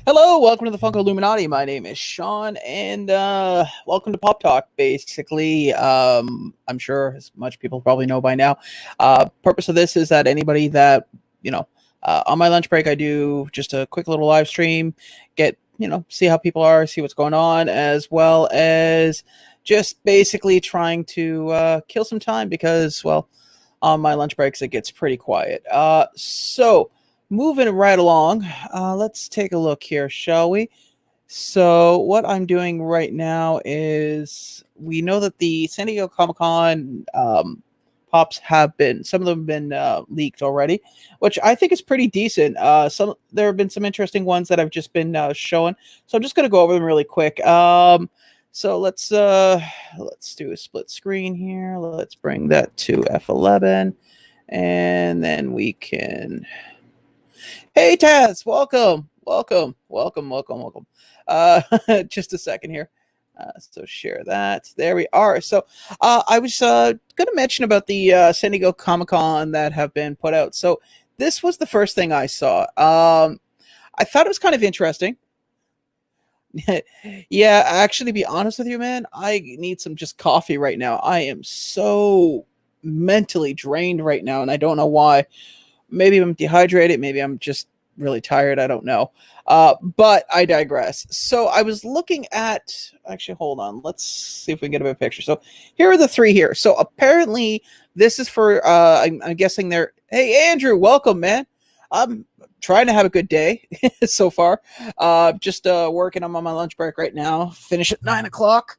Hello, welcome to the Funko Illuminati. My name is Sean, and welcome to Pop Talk. Basically, I'm sure as much people probably know by now. Purpose of this is that anybody that on my lunch break, I do just a quick little live stream, get see how people are, see what's going on, as well as just basically trying to kill some time because, well, on my lunch breaks it gets pretty quiet. So moving right along, let's take a look here, shall we? So what I'm doing right now is we know that the San Diego Comic-Con pops some of them have been leaked already, which I think is pretty decent. There have been some interesting ones that I've just been showing, so I'm just going to go over them really quick. So let's do a split screen here. Let's bring that to F11, and then we can. Hey Taz, welcome. Just a second here. So share that. There we are. So I was going to mention about the San Diego Comic-Con that have been put out. So this was the first thing I saw. I thought it was kind of interesting. Yeah, actually, to be honest with you, man, I need some just coffee right now. I am so mentally drained right now, and I don't know why. Maybe I'm dehydrated. Maybe I'm just really tired. I don't know. But I digress. So I was looking at, actually, hold on. Let's see if we can get a better picture. So here are the three here. So apparently this is for, I'm guessing they're, hey, Andrew, welcome, man. I'm trying to have a good day so far. Just working. I'm on my lunch break right now. Finish at 9 o'clock.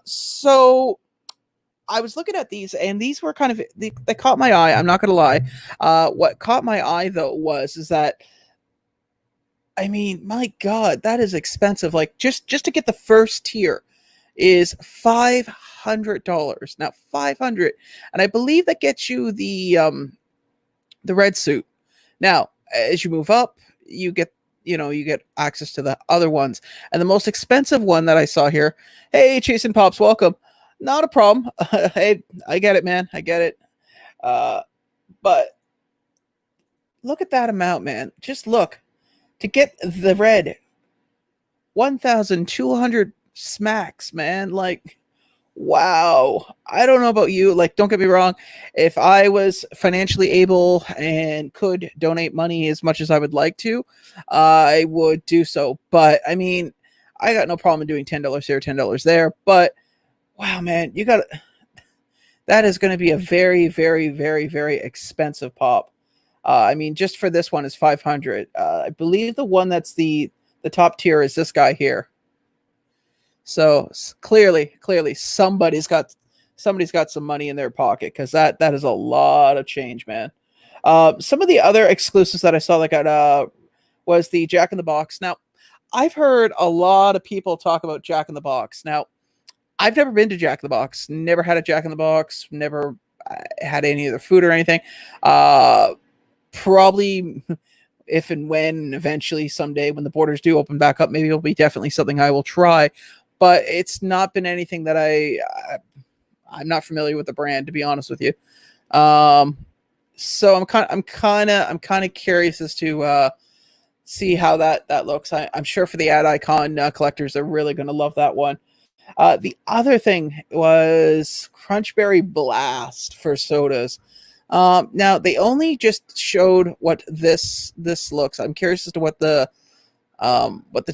So I was looking at these, and these were kind of they caught my eye. I'm not gonna lie. What caught my eye though is that, I mean, my God, that is expensive. Like just to get the first tier is $500. Now $500, and I believe that gets you the red suit. Now as you move up, you get access to the other ones, and the most expensive one that I saw here. Hey, Chasing Pops, welcome. Not a problem. Hey, I get it, man. I get it. But look at that amount, man. Just look. To get the red, 1,200 smacks, man. Like, wow. I don't know about you. Like, don't get me wrong. If I was financially able and could donate money as much as I would like to, I would do so. But, I mean, I got no problem doing $10 here, $10 there. But wow, man, that is going to be a very, very, very, very expensive pop. I mean, just for this one is 500. I believe the one that's the top tier is this guy here. So clearly, somebody's got some money in their pocket, because that is a lot of change, man. Some of the other exclusives that I saw that got was the Jack in the Box. Now, I've heard a lot of people talk about Jack in the Box. Now, I've never been to Jack in the Box, never had a Jack in the Box, never had any of the food or anything. Probably if and when eventually someday when the borders do open back up, maybe it'll be definitely something I will try. But it's not been anything that I'm not familiar with the brand, to be honest with you. So I'm kind of curious as to see how that looks. I'm sure for the ad icon collectors, they're really going to love that one. The other thing was Crunchberry Blast for sodas. Now they only just showed what this looks. I'm curious as to what the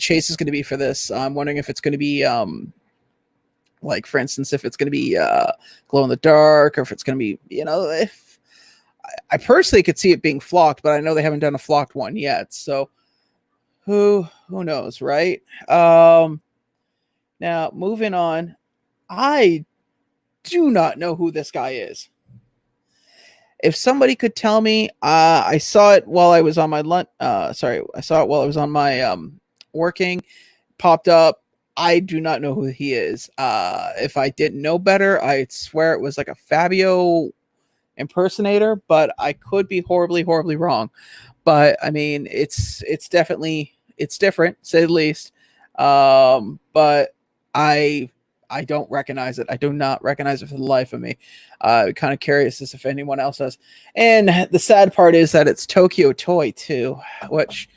chase is going to be for this. I'm wondering if it's going to be like, for instance, if it's going to be glow in the dark, or if it's going to be, if I personally could see it being flocked, but I know they haven't done a flocked one yet. So who knows, right? Now, moving on, I do not know who this guy is. If somebody could tell me, I saw it while I was on my lunch. I saw it while I was on my working. Popped up. I do not know who he is. If I didn't know better, I'd swear it was like a Fabio impersonator, but I could be horribly, horribly wrong. But I mean, it's definitely different, to say the least. But I don't recognize it. I do not recognize it for the life of me. Kind of curious as if anyone else does. And the sad part is that it's Tokyo Toy too, which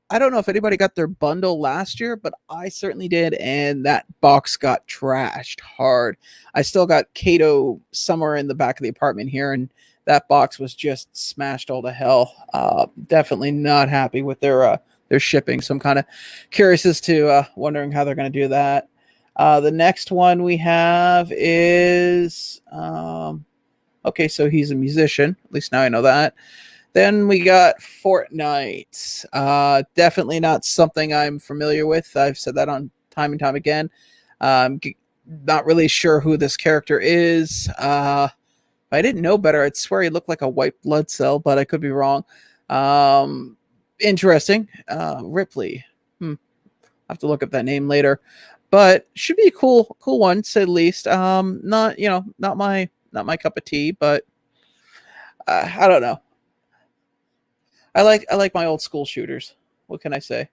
I don't know if anybody got their bundle last year, but I certainly did, and that box got trashed hard. I still got Kato somewhere in the back of the apartment here, and that box was just smashed all to hell. Definitely not happy with their shipping. So I'm kind of curious as to wondering how they're going to do that. The next one we have is okay, so he's a musician. At least now I know that. Then we got Fortnite. Definitely not something I'm familiar with. I've said that on time and time again. Not really sure who this character is. If I didn't know better, I'd swear he looked like a white blood cell, but I could be wrong. Interesting. Ripley. I have to look up that name later, but should be a cool one, to say the least. Not not my cup of tea, but I don't know. I like my old school shooters. What can I say?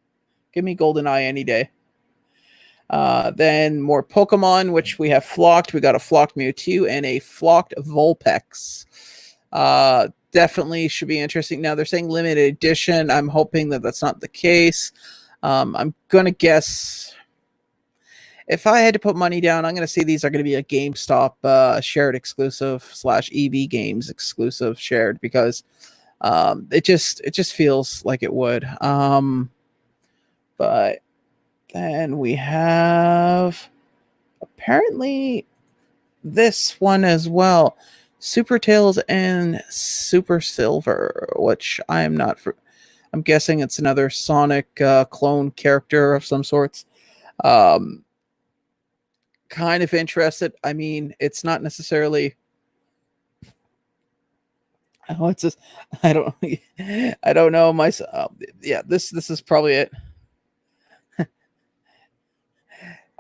Give me GoldenEye any day. Then more Pokemon, which we have flocked. We got a flocked Mewtwo and a flocked Vulpix. Definitely should be interesting. Now they're saying limited edition. I'm hoping that that's not the case. I'm gonna guess. If I had to put money down, I'm going to say these are going to be a GameStop shared exclusive / EB Games exclusive shared, because it just feels like it would. But then we have apparently this one as well, Super Tails and Super Silver, which I am not for. I'm guessing it's another Sonic clone character of some sorts. Kind of interested. I mean, it's not necessarily. Oh, it's just I don't I don't know myself. Yeah, this is probably it.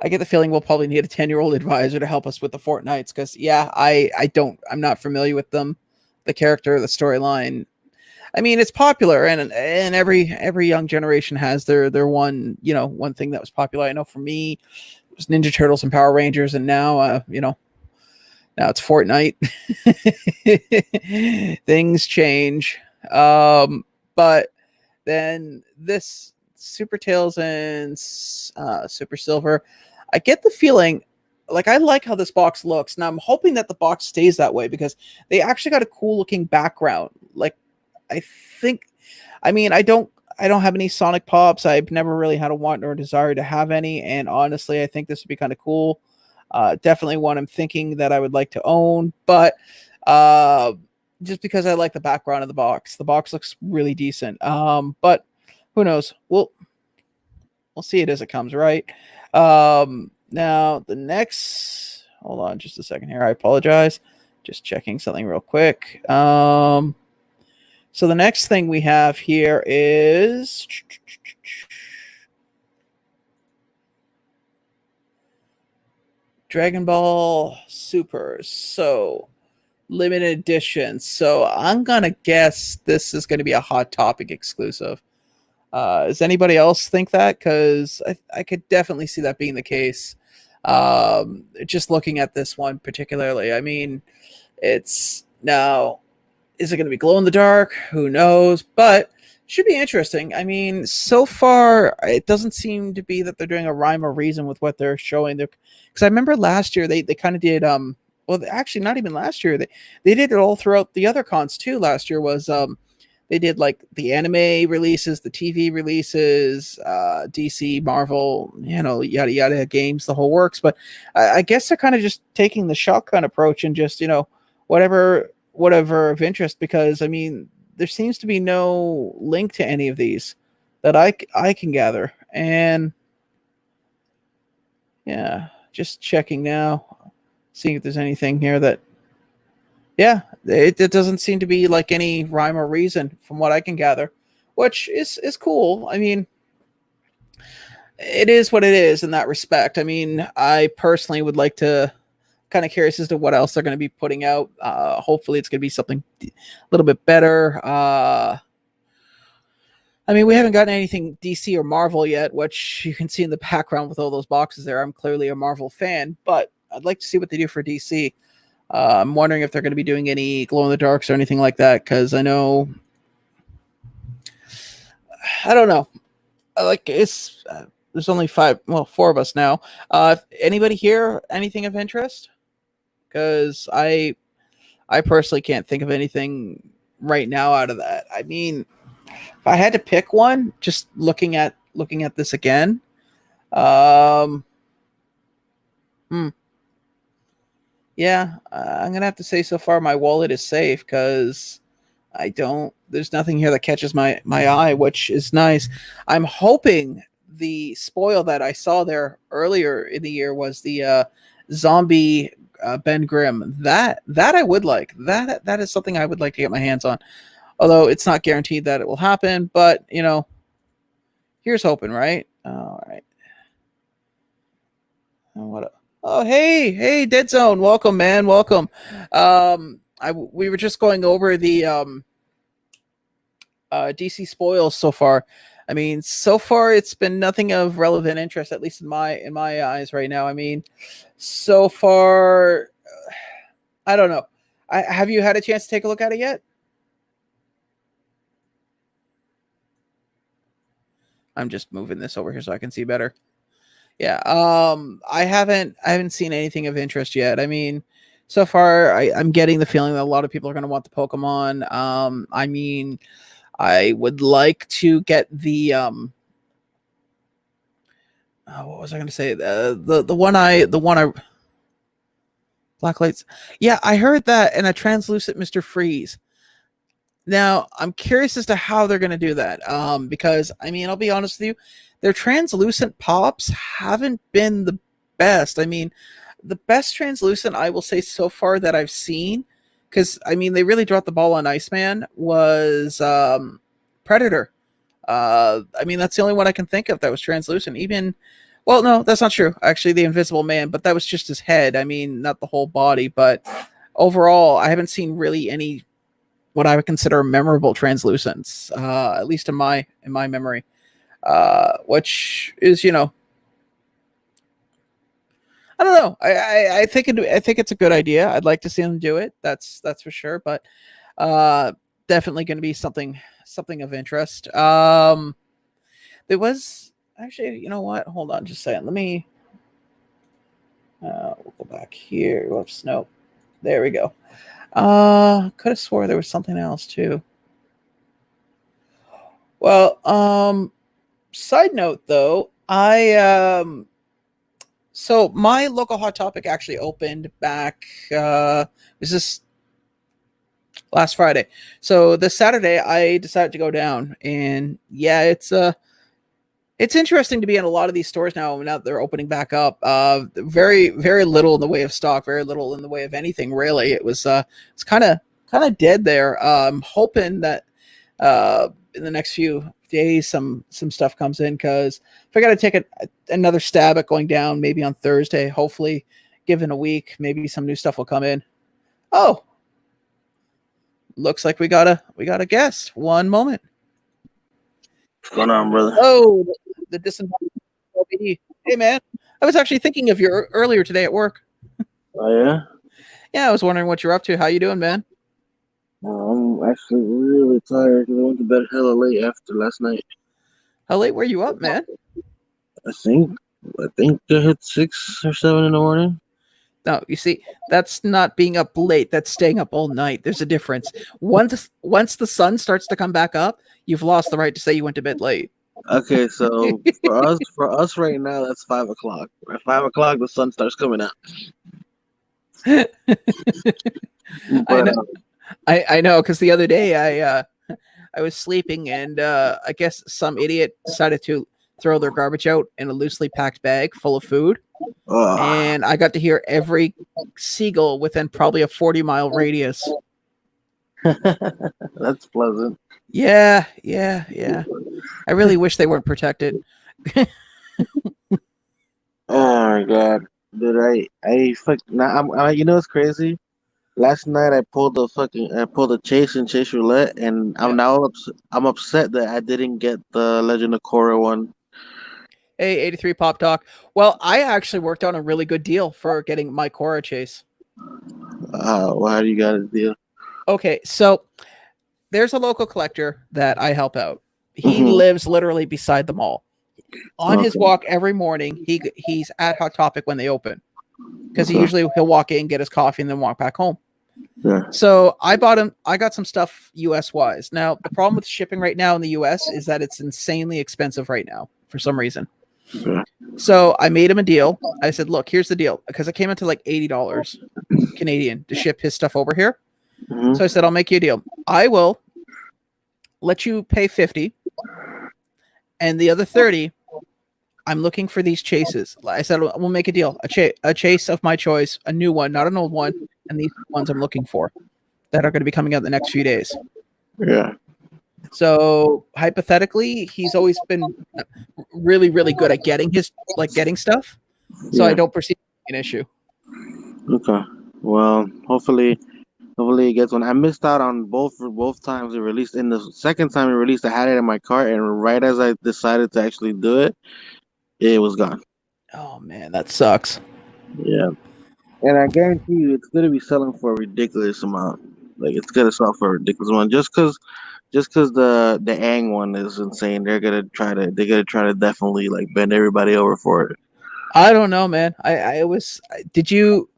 I get the feeling we'll probably need a 10-year-old advisor to help us with the Fortnites, because yeah, I'm not familiar with them, the character, the storyline. I mean, it's popular, and every young generation has their one one thing that was popular. I know for me, it was Ninja Turtles and Power Rangers, and now now it's Fortnite. Things change. But then this Super Tails and Super Silver, I get the feeling, like, I like how this box looks. Now I'm hoping that the box stays that way, because they actually got a cool looking background. Like, I think, I mean, I don't have any Sonic Pops. I've never really had a want or a desire to have any, and honestly, I think this would be kind of cool. Definitely one I'm thinking that I would like to own, but just because I like the background of the box. The box looks really decent. But who knows? We'll see it as it comes, right? Now the next, hold on just a second here. I apologize. Just checking something real quick. So the next thing we have here is Dragon Ball Super. So limited edition. So I'm gonna guess this is going to be a Hot Topic exclusive. Does anybody else think that? Because I could definitely see that being the case. Just looking at this one particularly, I mean, it's now, is it going to be glow in the dark? Who knows? But should be interesting. I mean, so far it doesn't seem to be that they're doing a rhyme or reason with what they're showing. Because I remember last year they kind of did well, actually not even last year, they did it all throughout the other cons too. Last year was they did like the anime releases, the TV releases, DC, Marvel, yada yada games, the whole works. But I guess they're kind of just taking the shotgun approach and just whatever of interest, because I mean, there seems to be no link to any of these that I can gather. And yeah, just checking now, seeing if there's anything here that, yeah, it doesn't seem to be like any rhyme or reason from what I can gather, which is cool. I mean, it is what it is in that respect. I mean, I personally would like to, kind of curious as to what else they're going to be putting out. Hopefully it's going to be something a little bit better. I mean, we haven't gotten anything DC or Marvel yet, which you can see in the background with all those boxes there. I'm clearly a Marvel fan, but I'd like to see what they do for DC. I'm wondering if they're going to be doing any glow in the darks or anything like that, because I know, I don't know. like it's there's only four of us now. Anybody here anything of interest? Because I personally can't think of anything right now out of that. I mean, if I had to pick one, just looking at this again, um, hmm, yeah, I'm gonna have to say so far my wallet is safe because I don't. There's nothing here that catches my eye, which is nice. I'm hoping the spoil that I saw there earlier in the year was the zombie Ben Grimm. That I would like. That is something I would like to get my hands on. Although it's not guaranteed that it will happen, but here's hoping, right? All right. What? Oh, hey, Dead Zone. Welcome, man. Welcome. We were just going over the DC spoils so far. I mean, so far it's been nothing of relevant interest, at least in my eyes right now. I mean, so far, I don't know. Have you had a chance to take a look at it yet? I'm just moving this over here so I can see better. Yeah. I haven't seen anything of interest yet. I mean, so far I'm getting the feeling that a lot of people are going to want the Pokemon. I mean, I would like to get the what was I going to say? The one I black lights. Yeah, I heard that, and a translucent Mr. Freeze. Now, I'm curious as to how they're going to do that. Because I mean, I'll be honest with you, their translucent pops haven't been the best. I mean, the best translucent I will say so far that I've seen, because I mean, they really dropped the ball on Iceman, was Predator. I mean, that's the only one I can think of that was translucent. Even, well, no, that's not true. Actually, the Invisible Man, but that was just his head. I mean, not the whole body. But overall, I haven't seen really any what I would consider memorable translucents, at least in my memory. Which is, I don't know. I think it's a good idea. I'd like to see them do it. That's for sure. But uh, definitely going to be something of interest. There was actually, you know what? Hold on, just a second. Let me. We'll go back here. Whoops, nope. There we go. Could have swore there was something else too. Well, side note though, I so my local hot topic actually opened back. Was this last Friday? So this Saturday, I decided to go down, and yeah, it's interesting to be in a lot of these stores now that they're opening back up. Very, very little in the way of stock, very little in the way of anything really. It's kind of dead there. Hoping that in the next few days some stuff comes in, because if I got to take another stab at going down, maybe on Thursday, hopefully, given a week, maybe some new stuff will come in. Oh, looks like we got a guest. One moment. What's going on, brother? Oh, the disembodied LBD. Hey, man. I was actually thinking of you earlier today at work. Oh yeah. Yeah, I was wondering what you're up to. How you doing, man? I'm actually really tired because I went to bed hella late after last night. How late were you up, man? I think I think I hit 6 or 7 in the morning. No, you see, that's not being up late. That's staying up all night. There's a difference. Once the sun starts to come back up, you've lost the right to say you went to bed late. Okay, so for us right now, that's 5 o'clock. At 5 o'clock, the sun starts coming out. I But know, I know, because the other day I was sleeping, and I guess some idiot decided to throw their garbage out in a loosely packed bag full of food, uh, and I got to hear every seagull within probably a 40-mile radius. that's pleasant. Yeah, yeah, yeah. I really wish they weren't protected. Oh my god, dude! I fuck now. You know what's crazy? Last night I pulled a chase roulette, and Yeah. I'm upset that I didn't get the Legend of Korra one. Hey, 83 Pop Talk. Well, I actually worked on a really good deal for getting my Cora chase. Why do you got a deal? Okay, so there's a local collector that I help out. He lives literally beside the mall. On his Okay. walk every morning, he's at Hot Topic when they open, because Okay. he'll walk in, get his coffee, and then walk back home. Yeah. So I got some stuff US wise. Now, the problem with shipping right now in the US is that it's insanely expensive right now for some reason. Okay. So I made him a deal. I said, look, here's the deal. Because it came into like $80 Canadian to ship his stuff over here. Mm-hmm. So I said, I'll make you a deal. I will let you pay 50, and the other 30, I'm looking for these chases. I said, we'll make a deal. A chase of my choice, a new one, not an old one. And these are the ones I'm looking for that are going to be coming out in the next few days. Yeah. So hypothetically, he's always been really, really good at getting stuff. So I Yeah. don't perceive an issue. Okay. Well, hopefully it gets one. I missed out on both times it released. In the second time it released, I had it in my cart, and right as I decided to actually do it, it was gone. Oh man, that sucks. Yeah. And I guarantee you, it's gonna be selling for a ridiculous amount. Like it's gonna sell for a ridiculous amount, just cause the Ang one is insane. They're gonna try to definitely like bend everybody over for it. I don't know, man. I was. Did you?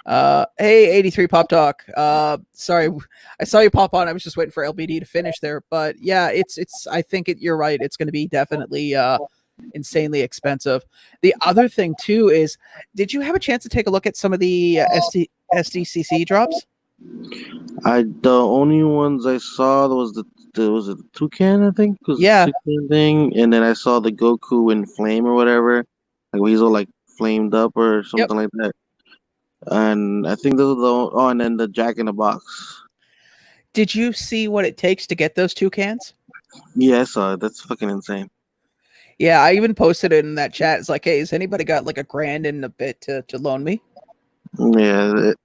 Hey, 83 Pop Talk. Sorry, I saw you pop on. I was just waiting for LBD to finish there, but yeah, it's. I think you're right. It's going to be definitely insanely expensive. The other thing too is, did you have a chance to take a look at some of the SDCC drops? The only ones I saw was it the toucan, I think, was Yeah. the toucan thing, and then I saw the Goku in flame or whatever, like when he's all like flamed up or Yep. something like that. And I think those are and then the Jack in the Box. Did you see what it takes to get those two cans? Yeah, I saw it. That's fucking insane. Yeah, I even posted it in that chat. It's like, hey, has anybody got like a grand and a bit to loan me? Yeah, like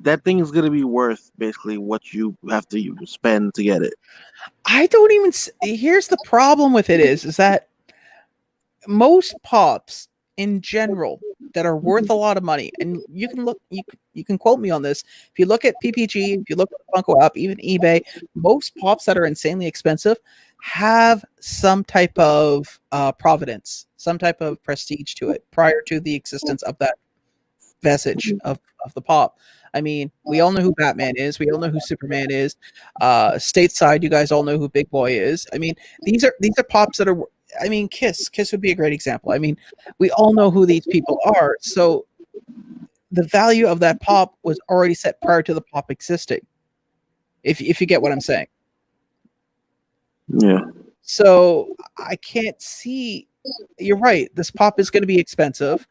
that thing is gonna be worth basically what you have to spend to get it. I don't even. Here's the problem with it is that most pops in general that are worth a lot of money, and you can look, you can quote me on this. If you look at PPG, if you look at the Funko app, even eBay, most pops that are insanely expensive have some type of provenance, some type of prestige to it prior to the existence of that vestige of the pop. I mean, we all know who Batman is. We all know who Superman is. Stateside, you guys all know who Big Boy is. I mean, these are pops that are. I mean, Kiss would be a great example. I mean, we all know who these people are. So the value of that pop was already set prior to the pop existing. If you get what I'm saying. Yeah. So I can't see. You're right. This pop is going to be expensive.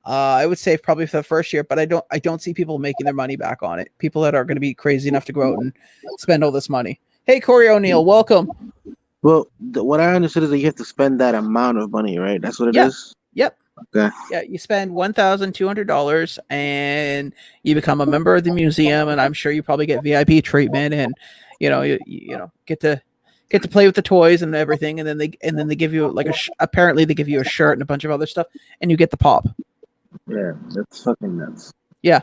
I would say probably for the first year, but I don't see people making their money back on it. People that are going to be crazy enough to go out and spend all this money. Hey, Corey O'Neill, welcome. Well, what I understood is that you have to spend that amount of money, right? That's what it Yeah. is. Yep. Okay. Yeah, you spend $1,200 and you become a member of the museum, and I'm sure you probably get VIP treatment, and you know get to play with the toys and everything, and then they give you like apparently they give you a shirt and a bunch of other stuff, and you get the pop. Yeah, that's fucking nuts. Yeah,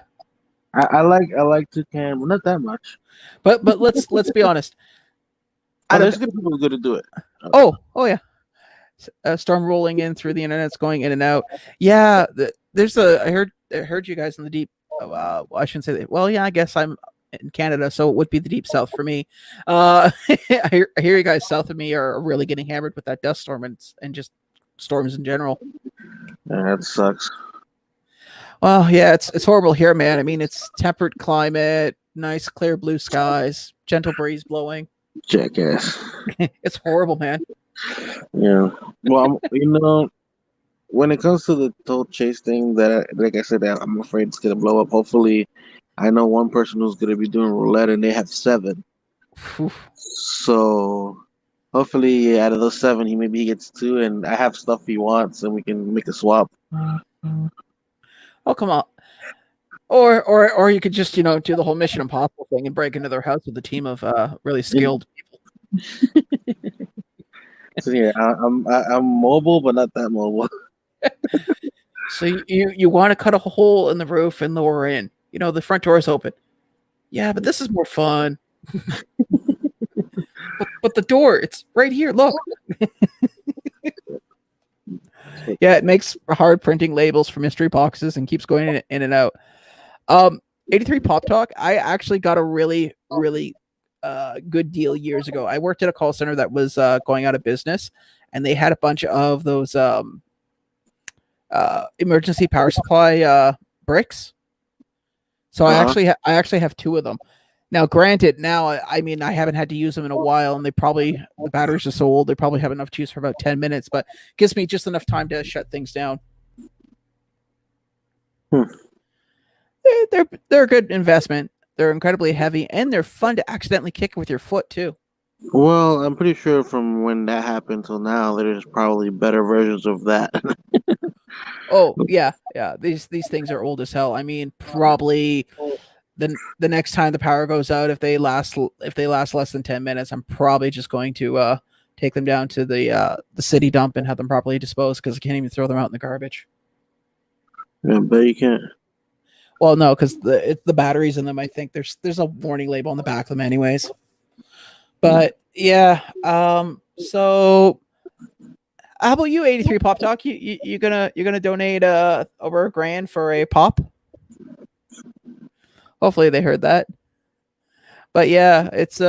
I like toucan, but not that much. but let's be honest. Oh, Out of there's good people who are good to do it. oh yeah, a storm rolling in through the internet's going in and out. Yeah, there's a I heard you guys in the deep. Well, I shouldn't say that. Well, yeah, I guess I'm in Canada, so it would be the deep south for me. I hear you guys south of me are really getting hammered with that dust storm and just storms in general. Yeah, that sucks. Well, yeah, it's horrible here, man. I mean, it's temperate climate, nice clear blue skies, gentle breeze blowing. Jackass. It's horrible, man. Yeah. Well, when it comes to the whole chase thing, like I said, I'm afraid it's gonna blow up. Hopefully, I know one person who's gonna be doing roulette, and they have 7. So hopefully, out of those 7, he gets 2, and I have stuff he wants, and we can make a swap. Oh, come on. Or you could just, do the whole Mission Impossible thing and break into their house with a team of really skilled people. So yeah, I'm mobile, but not that mobile. So you want to cut a hole in the roof and lower in. The front door is open. Yeah, but this is more fun. But the door, it's right here. Look. So, Yeah, it makes hard printing labels for mystery boxes and keeps going in and out. Um, 83 Pop Talk. I actually got a really, really good deal years ago. I worked at a call center that was going out of business, and they had a bunch of those emergency power supply bricks. So uh-huh. I actually have two of them. Now, granted, now I mean I haven't had to use them in a while, and the batteries are so old they probably have enough to use for about 10 minutes, but gives me just enough time to shut things down. Hmm. They're a good investment. They're incredibly heavy, and they're fun to accidentally kick with your foot too. Well, I'm pretty sure from when that happened till now, there's probably better versions of that. Oh yeah, yeah. These things are old as hell. I mean, probably the next time the power goes out, if they last less than 10 minutes, I'm probably just going to take them down to the city dump and have them properly disposed because I can't even throw them out in the garbage. Yeah, but you can't. Well, no, because the batteries in them. I think there's a warning label on the back of them, anyways. But yeah, so how about you, 83 Pop Talk? You gonna donate over $1,000 for a pop? Hopefully they heard that. But yeah, it's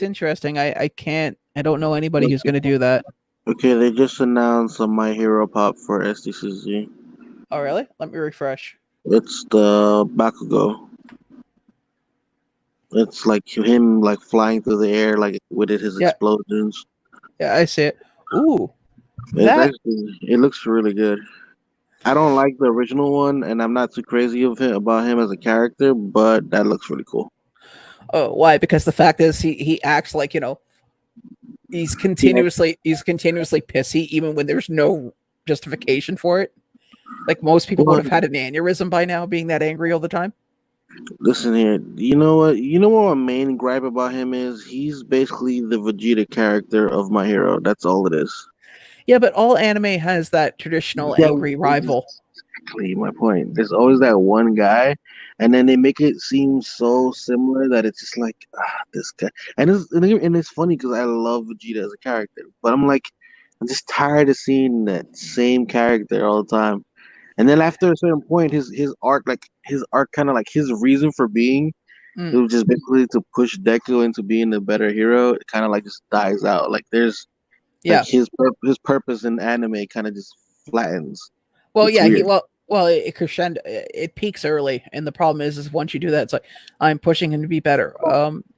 interesting. I don't know anybody who's gonna do that. Okay, they just announced a My Hero Pop for SDCC. Oh really? Let me refresh. It's the Bakugo. It's like him like flying through the air like with his Yeah, explosions. yeah, I see it. Ooh, It's that actually it looks really good. I don't like the original one, and I'm not too crazy of him about him as a character, but that looks really cool. oh why? Because the fact is he acts like, Yeah, he's continuously pissy even when there's no justification for it. Like most people would well, have had an aneurysm by now being that angry all the time. listen here. You know what? You know what my main gripe about him is? He's basically the Vegeta character of My Hero. That's all it is. Yeah, but all anime has that traditional Yeah, angry rival. exactly my point. There's always that one guy, and then they make it seem so similar that it's just like this guy. And it's funny because I love Vegeta as a character, but I'm like, I'm just tired of seeing that same character all the time. And then after a certain point, his arc kind of like his reason for being, it Mm, was just basically to push Deku into being the better hero. It kind of like just dies out. Like there's like yeah. his purpose in anime kind of just flattens. Well, It's yeah. weird. It crescendo. It peaks early, and the problem is once you do that, it's like I'm pushing him to be better.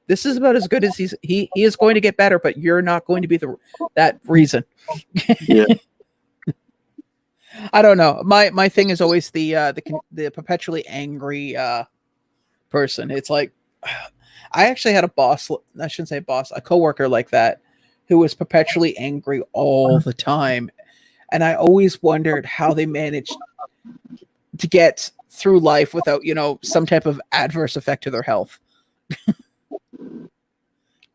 This is about as good as he is going to get better, but you're not going to be that reason. Yeah. I don't know. My thing is always the perpetually angry person. It's like I actually had a boss. I shouldn't say boss, a coworker like that, who was perpetually angry all the time, and I always wondered how they managed to get through life without some type of adverse effect to their health,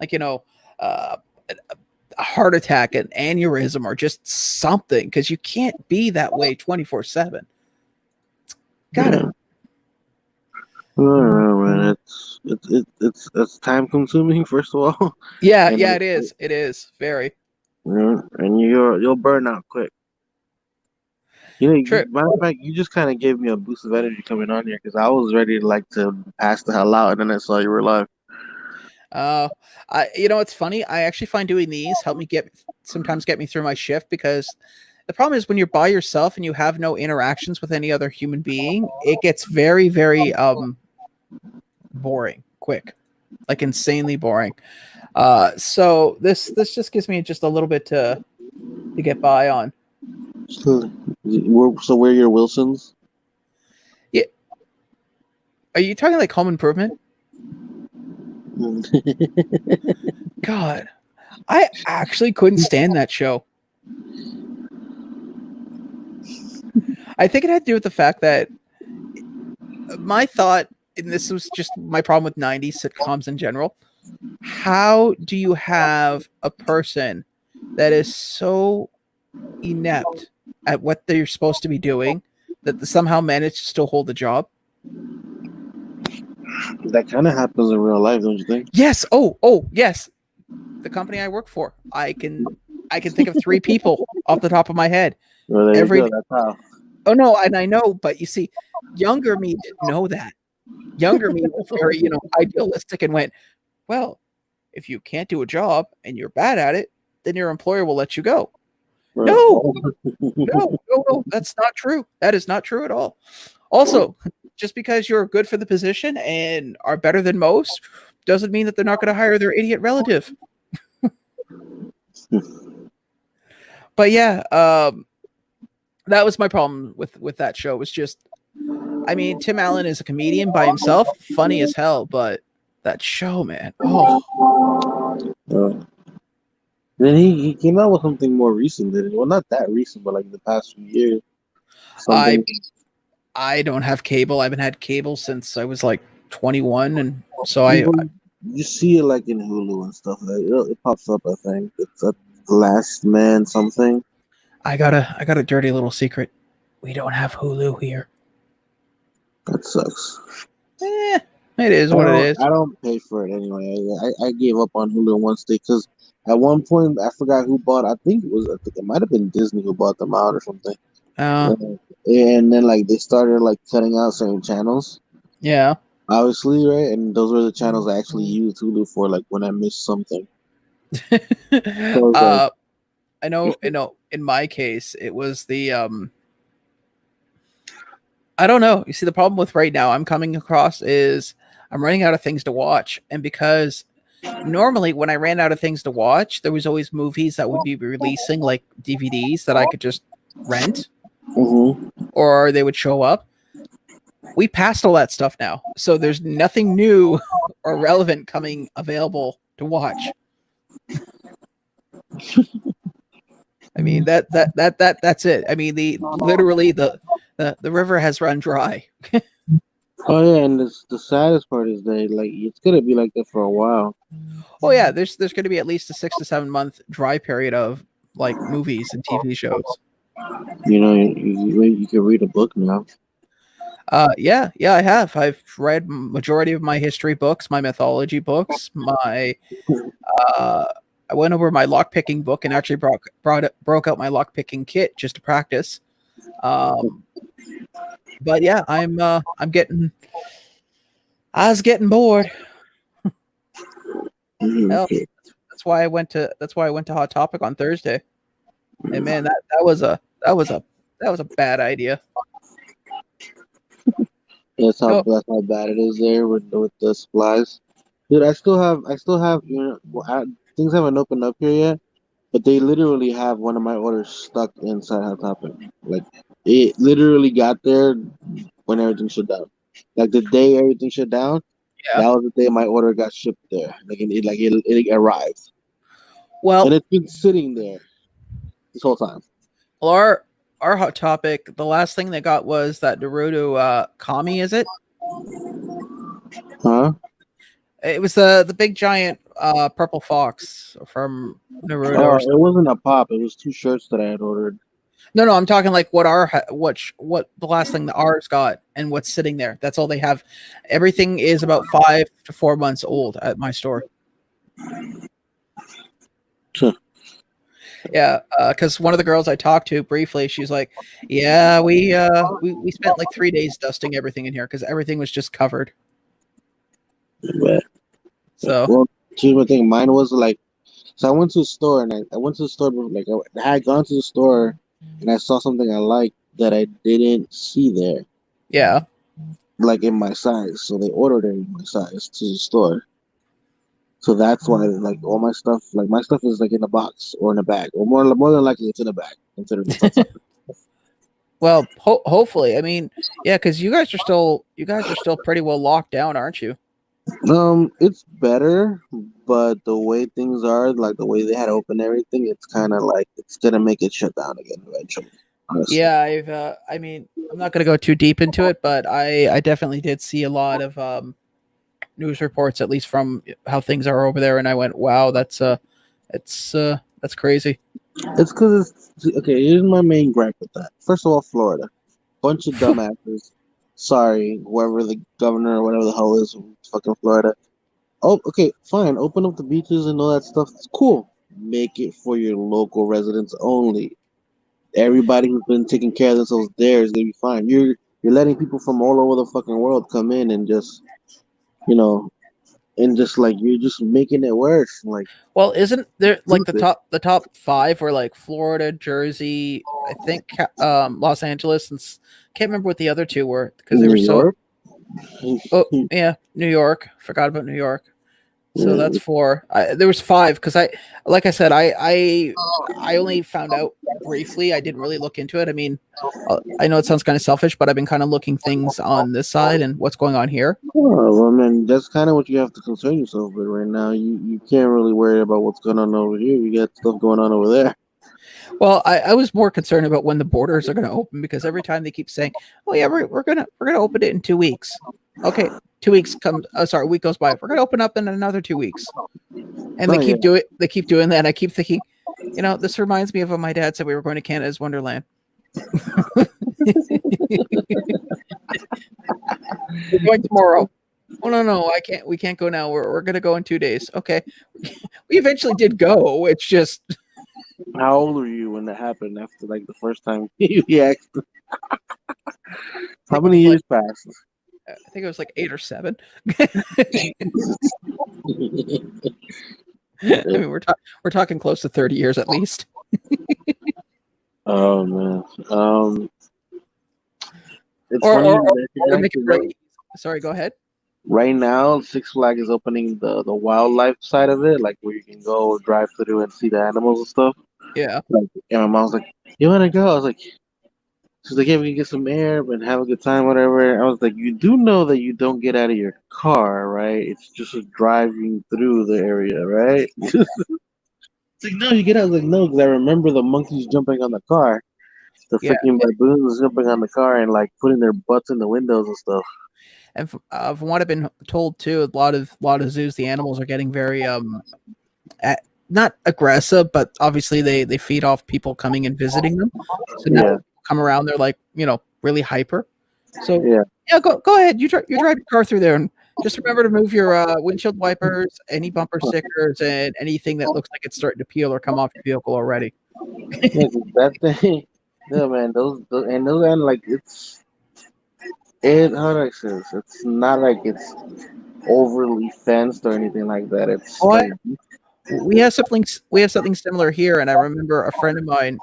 like a heart attack, an aneurysm, or just something. Because you can't be that way 24/7. Gotta. Yeah. I don't know, man. It's time consuming first of all, Yeah, and yeah, it is. It is very and you'll burn out quick. true. Matter of fact, you just kind of gave me a boost of energy coming on here because I was ready to like to pass the hell out, and then I saw you were live. Uh, it's funny. I actually find doing these help me sometimes get me through my shift because the problem is when you're by yourself and you have no interactions with any other human being, it gets very, very boring quick, like insanely boring. So this just gives me just a little bit to get by on. So, we're your Wilsons. Yeah, are you talking like Home Improvement? God, I actually couldn't stand that show. I think it had to do with the fact that my thought, and this was just my problem with 90s sitcoms in general. How do you have a person that is so inept at what they're supposed to be doing that they somehow manage to still hold the job? That kind of happens in real life, don't you think? Yes. Oh, yes. the company I work for. I can think of 3 people off the top of my head. Well, there you Every go. That's how. Oh no, and I know, but you see, younger me didn't know that. Younger me was very, idealistic and went, well, if you can't do a job and you're bad at it, then your employer will let you go. Bro. No, no, that's not true. That is not true at all. Also, just because you're good for the position and are better than most doesn't mean that they're not going to hire their idiot relative. But yeah, that was my problem with that show. Was just, I mean, Tim Allen is a comedian by himself, funny as hell, but that show, man, Then he came out with something more recent. Didn't he? Well, not that recent, but like the past few years. I Something. I don't have cable. I haven't had cable since I was like 21, and so You see it like in Hulu and stuff. It pops up. I think it's a Last Man something. I got a dirty little secret. We don't have Hulu here. That sucks. It is what it is. I don't pay for it anyway. I gave up on Hulu once because at one point I forgot who bought. I think it might have been Disney who bought them out or something. Uh, And then like they started like cutting out certain channels. yeah. Obviously, right? And those were the channels I actually used Hulu for, like when I missed something. So it's like, I know. In my case, it was the I don't know. You see, the problem with right now I'm coming across is I'm running out of things to watch, and because normally when I ran out of things to watch, there was always movies that would be releasing like DVDs that I could just rent, or they would show up. We passed all that stuff now, so there's nothing new or relevant coming available to watch. I mean that's it. I mean literally the river has run dry. oh yeah, and the saddest part is that like it's gonna be like that for a while. Oh yeah, there's going to be at least a 6 to 7 month dry period of like movies and TV shows. You know, you can read a book now. Yeah, I have. I've read majority of my history books, my mythology books, my I went over my lockpicking book and actually broke out my lockpicking kit just to practice. But yeah, I was getting bored. Hell, Okay. that's why I went to Hot Topic on Thursday. And man, that was a bad idea. No, That's how bad it is there with the supplies. Dude, I still have things haven't opened up here yet, but they literally have one of my orders stuck inside Hot Topic. Like it literally got there when everything shut down. Like the day everything shut down, yeah. that was the day my order got shipped there. It arrived, and Well, it's been sitting there this whole time. well, our Hot Topic, the last thing they got was that Naruto Kami, is it? Huh? It was the big giant purple fox from Naruto. Oh, Or it wasn't a pop. It was 2 shirts that I had ordered. no, I'm talking like what the last thing the ours got and what's sitting there. That's all they have. Everything is about 5 to 4 months old at my store. Yeah, because one of the girls I talked to briefly, she's like, "Yeah, we spent like 3 days dusting everything in here because everything was just covered." But, So well, here's my thing. Mine was like, so I went to the store and I went to the store, like I had gone to the store and I saw something I liked that I didn't see there, yeah, like in my size. So they ordered it in my size to the store. So that's why, like, all my stuff, like my stuff is like in a box or in a bag, or more than likely it's in a bag, considering it's outside. well, hopefully, I mean, yeah, because you guys are still pretty well locked down, aren't you? It's better, but the way things are, like the way they had opened everything, it's kind of like it's gonna make it shut down again eventually. Honestly. Yeah, I mean, I'm not gonna go too deep into it, but I definitely did see a lot of news reports, at least from how things are over there, and I went, wow, that's crazy. It's because it's okay. Here's my main gripe with that. First of all, Florida, bunch of dumbasses. Sorry, whoever the governor or whatever the hell is from fucking Florida. Oh, okay, fine. Open up the beaches and all that stuff. It's cool. Make it for your local residents only. Everybody who's been taking care of themselves there is gonna be fine. You're letting people from all over the fucking world come in and just you know and just like you're just making it worse. Like Well, isn't there like stupid. the top five were like Florida, Jersey, I think Los Angeles, and can't remember what the other two were because they were New so. York. Oh yeah, New York. Forgot about New York. So that's Yeah. four. There was five because like I said, I only found out briefly. I didn't really look into it. I mean, I know it sounds kind of selfish, but I've been kind of looking things on this side and what's going on here. Oh, well, I mean, that's kind of what you have to concern yourself with right now. You can't really worry about what's going on over here. You got stuff going on over there. Well, I was more concerned about when the borders are going to open because every time they keep saying, "Oh yeah, we're gonna open it in 2 weeks." Okay, 2 weeks comes. Sorry, a week goes by. We're gonna open up in another 2 weeks, and Oh yeah. They keep doing that. And I keep thinking, this reminds me of when my dad said we were going to Canada's Wonderland. We're going tomorrow. Oh no, I can't. We can't go now. We're gonna go in 2 days. Okay, we eventually did go. It's just How old were you when that happened? After like the first time you asked? I How think it many was like years passed? I think it was like 8 or 7. I mean, we're talking close to 30 years at least. Oh man. It's Or funny or, you or, mentioned or to that make it 'cause really sorry, go ahead. right now Six Flags is opening the wildlife side of it, like where you can go drive through and see the animals and stuff. Yeah. Like, and my mom's like, "You want to go?" I was like, "She's like, yeah, we can get some air and have a good time, whatever." I was like, "You do know that you don't get out of your car, right? It's just driving through the area, right?" It's like, "No, you get out." I was like, "No," because I remember the monkeys jumping on the car, the Yeah. freaking baboons jumping on the car and like putting their butts in the windows and stuff. And from what I've been told too, a lot of zoos, the animals are getting very at, not aggressive, but obviously they feed off people coming and visiting them. So now Yeah, come around, they're like really hyper. So yeah, yeah, go ahead. You drive your car through there, and just remember to move your windshield wipers, any bumper stickers, and anything that looks like it's starting to peel or come off your vehicle already. yeah. 'Cause that thing, no man, those and like it. How do I say this? It's not like it's overly fenced or anything like that. It's Oh, like we have something similar here, and I remember a friend of mine.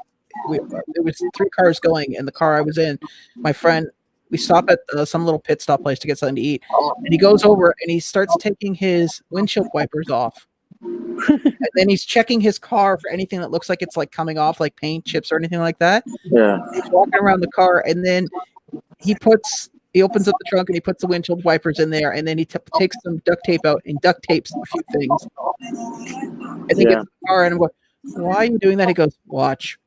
It was three cars going, and the car I was in, my friend. We stop at some little pit stop place to get something to eat, and he goes over and he starts taking his windshield wipers off, and then he's checking his car for anything that looks like it's like coming off, like paint chips or anything like that. yeah, He's walking around the car, and then he opens up the trunk and he puts the windshield wipers in there, and then he takes some duct tape out and duct tapes a few things, and then yeah. gets in the car and I'm going, "Why are you doing that?" He goes, "Watch."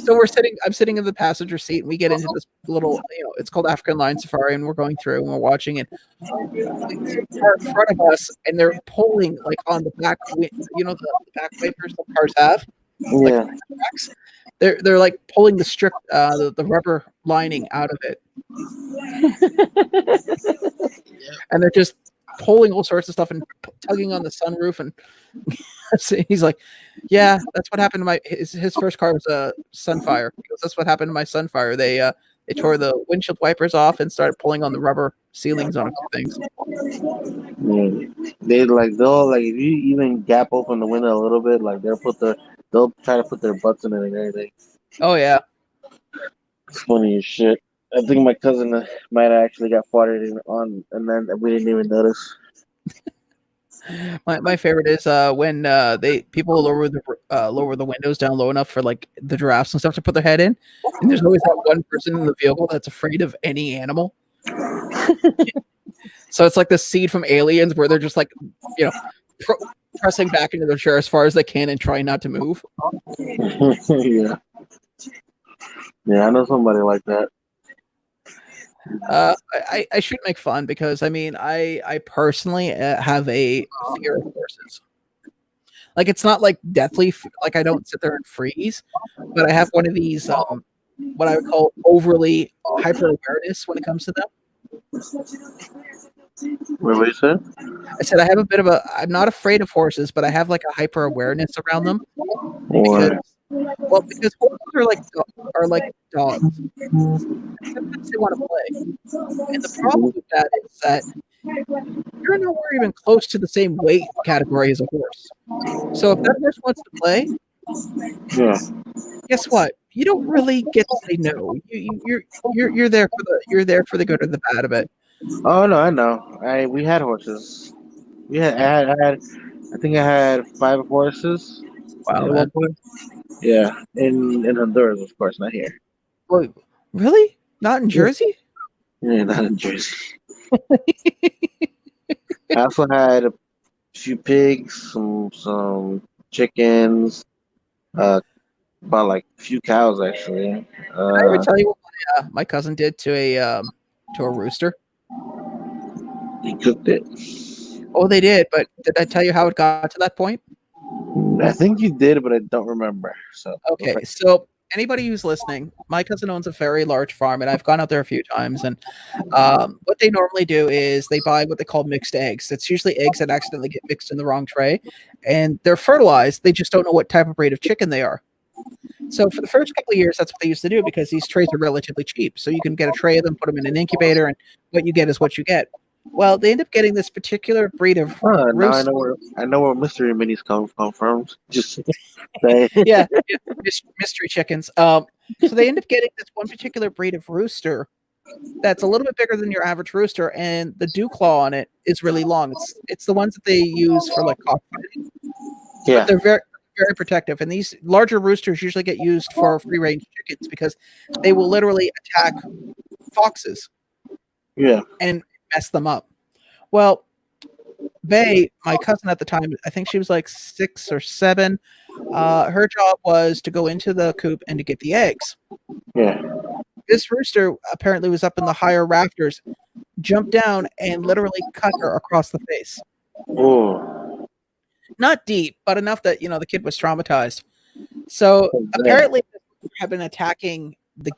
So I'm sitting in the passenger seat, and we get into this little, it's called African Line Safari, and we're going through and we're watching, and there's a car in front of us, and they're pulling like on the back, the back wipers that cars have, like Yeah. backs. They're like pulling the strip, the rubber lining out of it, and they're just pulling all sorts of stuff and tugging on the sunroof, and he's like, "Yeah, that's what happened to his first car was a Sunfire." He goes, "That's what happened to my Sunfire. They tore the windshield wipers off and started pulling on the rubber ceilings on a few things." Yeah. They'll if you even gap open the window a little bit, like they'll try to put their butts in it and everything. Oh yeah. It's funny as shit. I think my cousin might have actually got farted in on, and then we didn't even notice. My favorite is when they people lower the windows down low enough for like the giraffes and stuff to put their head in, and there's always that one person in the vehicle that's afraid of any animal. So it's like the seed from Aliens where they're just like, you know, pressing back into their chair as far as they can and trying not to move. Yeah, yeah, I know somebody like that. I should make fun because I mean I personally have a fear of horses. Like it's not like deathly, like I don't sit there and freeze, but I have one of these what I would call overly hyper awareness when it comes to them. What you said? I said I have a bit of a. I'm not afraid of horses, but I have like a hyper awareness around them because, Or well, because horses are like dogs. Sometimes they want to play, and the problem with that is that you're nowhere even close to the same weight category as a horse. So if that horse wants to play, yeah. guess what? You don't really get to say no. You're there for the good or the bad of it. Oh no, I know. I we had horses. We had I think I had 5 horses Wow, at one man. point. Yeah, in Honduras, of course, not here. Wait, really? Not in Yeah, Jersey? yeah, not in Jersey. I also had a few pigs, some chickens, uh, about like a few cows actually. Did I ever Uh, tell you what my cousin did to a rooster? he cooked it. Oh, they did, but did I tell you how it got to that point? I think you did, but I don't remember. So Okay, so anybody who's listening, my cousin owns a very large farm, and I've gone out there a few times. And what they normally do is they buy what they call mixed eggs. It's usually eggs that accidentally get mixed in the wrong tray, and they're fertilized. They just don't know what type of breed of chicken they are. So for the first couple of years, that's what they used to do because these trays are relatively cheap. So you can get a tray of them, put them in an incubator, and what you get is what you get. Well, they end up getting this particular breed of now rooster. I know where mystery minis come from. Just say Yeah, yeah, mystery chickens. So they end up getting this one particular breed of rooster that's a little bit bigger than your average rooster, and the dew claw on it is really long. It's the ones that they use for like cockfighting, but yeah, they're very protective. And these larger roosters usually get used for free range chickens because they will literally attack foxes yeah, and mess them up. Well, Bay, my cousin at the time, I think she was like 6 or 7. Her job was to go into the coop and to get the eggs. yeah. This rooster apparently was up in the higher rafters, jumped down and literally cut her across the face. Oh, Not deep, but enough that the kid was traumatized. So apparently, they have been attacking the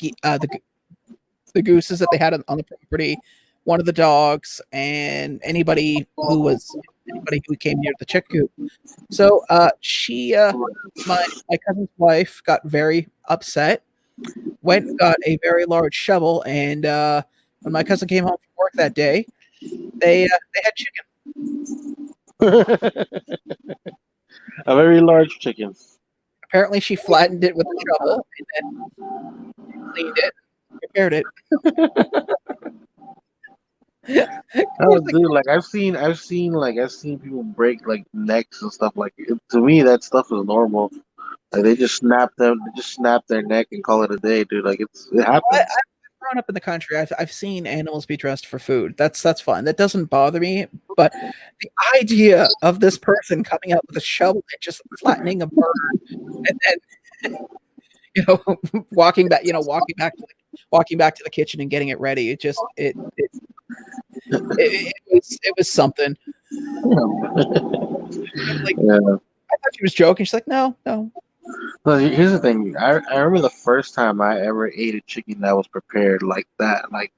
gooses that they had on the property, one of the dogs, and anybody who came near the chick coop. So my cousin's wife got very upset, went and got a very large shovel, and when my cousin came home from work that day, they had chicken. a very large chicken. Apparently, she flattened it with a shovel and then cleaned it, prepared it. Oh, dude, like I've seen people break like necks and stuff. Like to me, that stuff is normal. Like they just snap their neck and call it a day, dude. Like it I've happens. grown up in the country. I've seen animals be dressed for food. That's fine. That doesn't bother me. But the idea of this person coming out with a shovel and just flattening a bird and then walking back to the kitchen and getting it ready. It was something. I'm like, Yeah. I thought she was joking. She's like, no, no. No, here's the thing. I remember the first time I ever ate a chicken that was prepared like that, like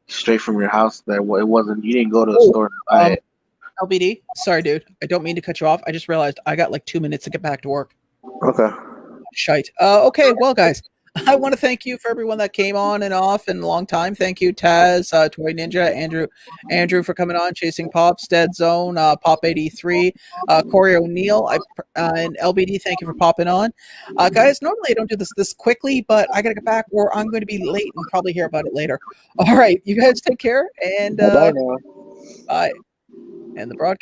straight from your house. That it wasn't. You didn't go to the Oh, store to buy it. LBD. Sorry, dude. I don't mean to cut you off. I just realized I got like 2 minutes to get back to work. Okay. Shite. Okay, well, guys, I want to thank you for everyone that came on and off in a long time. Thank you, Taz, Toy Ninja, Andrew for coming on, Chasing Pops, Dead Zone, Pop83, Corey O'Neill, and LBD. Thank you for popping on, guys. Normally I don't do this quickly, but I gotta get back, or I'm going to be late and probably hear about it later. All right, you guys take care, and Bye now. bye. And the broadcast.